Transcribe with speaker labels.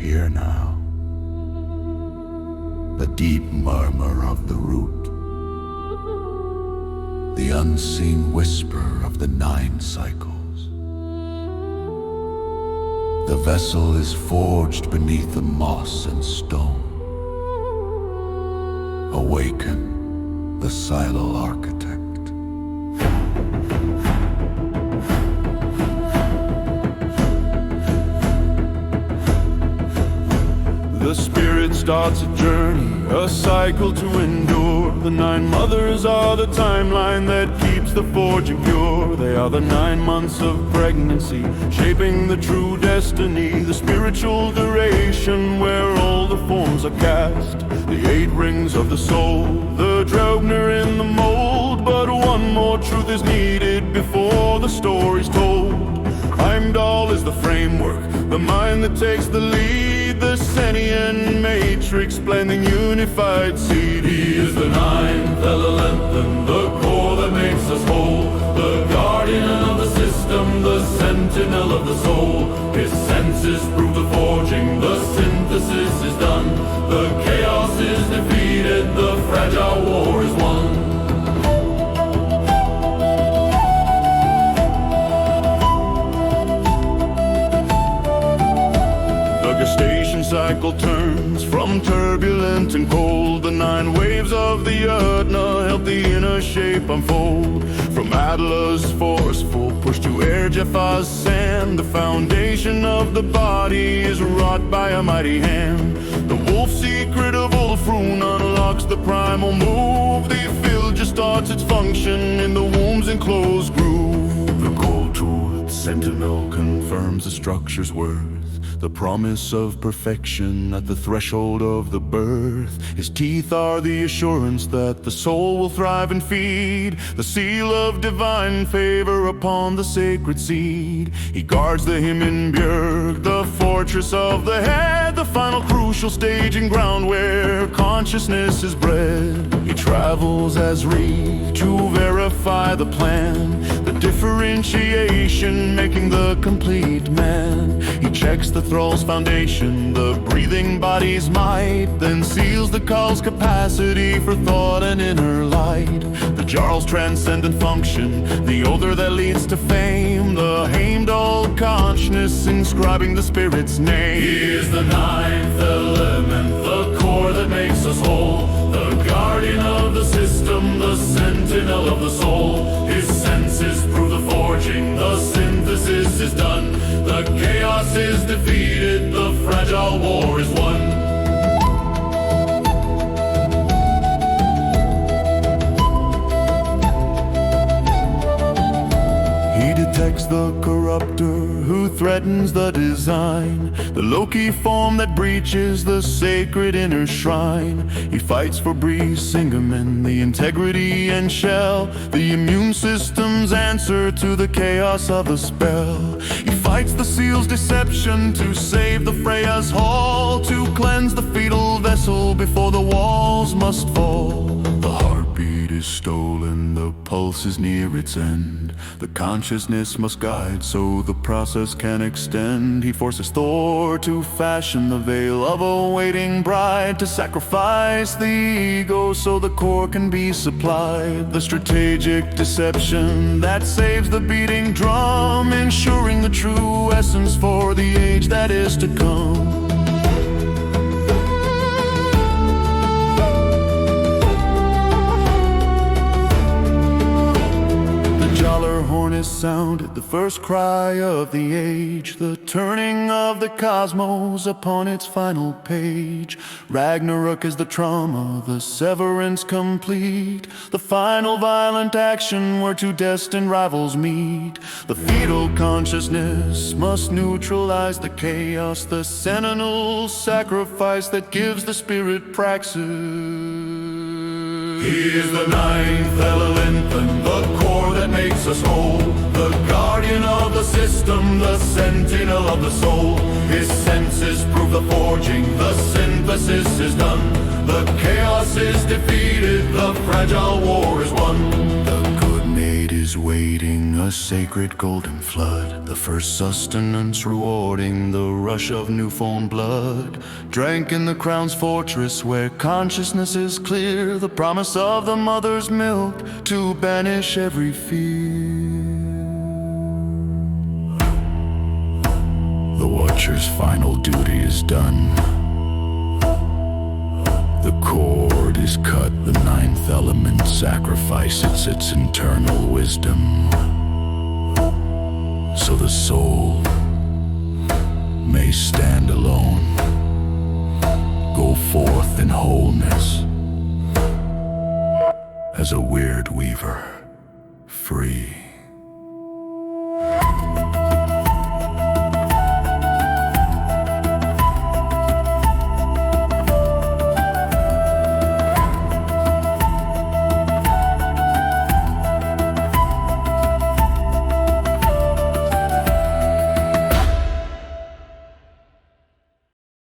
Speaker 1: Hear now the deep murmur of the root, the unseen whisper of the 9 cycles. The vessel is forged beneath the moss and stone. Awaken, the Sentinel architect.
Speaker 2: The spirit starts a journey, a cycle to endure. The 9 mothers are the timeline that keeps the forging pure. They are the 9 months of pregnancy, shaping the true destiny. The spiritual duration where all the forms are cast. The 8 rings of the soul, the Draupnir in the mold. But one more truth is needed before the story's told. Heimdall is the framework, the mind that takes the lead. The Sentient Matrix, blending unified seed. He is the 9th element and the core that makes us whole. The guardian of the system, the sentinel of the soul. His senses prove the forging, the synthesis is done. The chaos is defeated, the fragile war is won. Cycle turns from turbulent and cold. The 9 waves of the Earthna help the inner shape unfold. From Atlas' forceful push to Air Jaffa's sand, the foundation of the body is wrought by a mighty hand. The wolf secret of Ulfrun unlocks the primal move. The Filja starts its function in the womb's enclosed groove. The cold tooth Sentinel confirms the structure's worth. The promise of perfection at the threshold of the birth. His teeth are the assurance that the soul will thrive and feed. The seal of divine favor upon the sacred seed. He guards the Himmelsbjörg, the fortress of the head. The final crucial staging ground where consciousness is bred. He travels as Reed to verify the plan. The differentiation making the complete man. He checks the thrall's foundation, the breathing body's might, then seals the call's capacity for thought and inner light. The Jarl's transcendent function, the odor that leads to fame. The Heimdall consciousness inscribing the spirit's name. He is the 9th element, the core that makes us whole. The guardian of the system, the sentinel of the soul. His senses prove the forging, the synthesis is done. The chaos is defeated, the fragile war is won. He detects the corruptor who threatens the design. The Loki form that breaches the sacred inner shrine. He fights for Bree Singerman, the integrity and shell. The immune system's answer to the chaos of the spell. He fights the seal's deception to save the Freya's hall. To cleanse the fetal vessel before the walls must fall. The heartbeat is stolen, the pulse is near its end. The consciousness must guide so the process can extend. He forces Thor to fashion the veil of a waiting bride. To sacrifice the ego so the core can be supplied. The strategic deception that saves the beating drum, ensuring the true essence for the age that is to come. Is sounded the first cry of the age, the turning of the cosmos upon its final page. Ragnarok is the trauma, the severance complete, the final violent action where 2 destined rivals meet. The fetal consciousness must neutralize the chaos, the Sentinel sacrifice that gives the spirit praxis. He is the 9th element and the core that makes us whole. The guardian of the system, the sentinel of the soul. His senses prove the forging, the synthesis is done. The chaos is defeated, the fragile war is won. The good mate is Days waiting, a sacred golden flood, the first sustenance rewarding the rush of newborn blood. Drank in the crown's fortress where consciousness is clear, the promise of the mother's milk to banish every fear. The Watcher's final duty is done. The cord is cut, the ninth element sacrifices its internal wisdom, so the soul may stand alone, go forth in wholeness, as a weird weaver, free.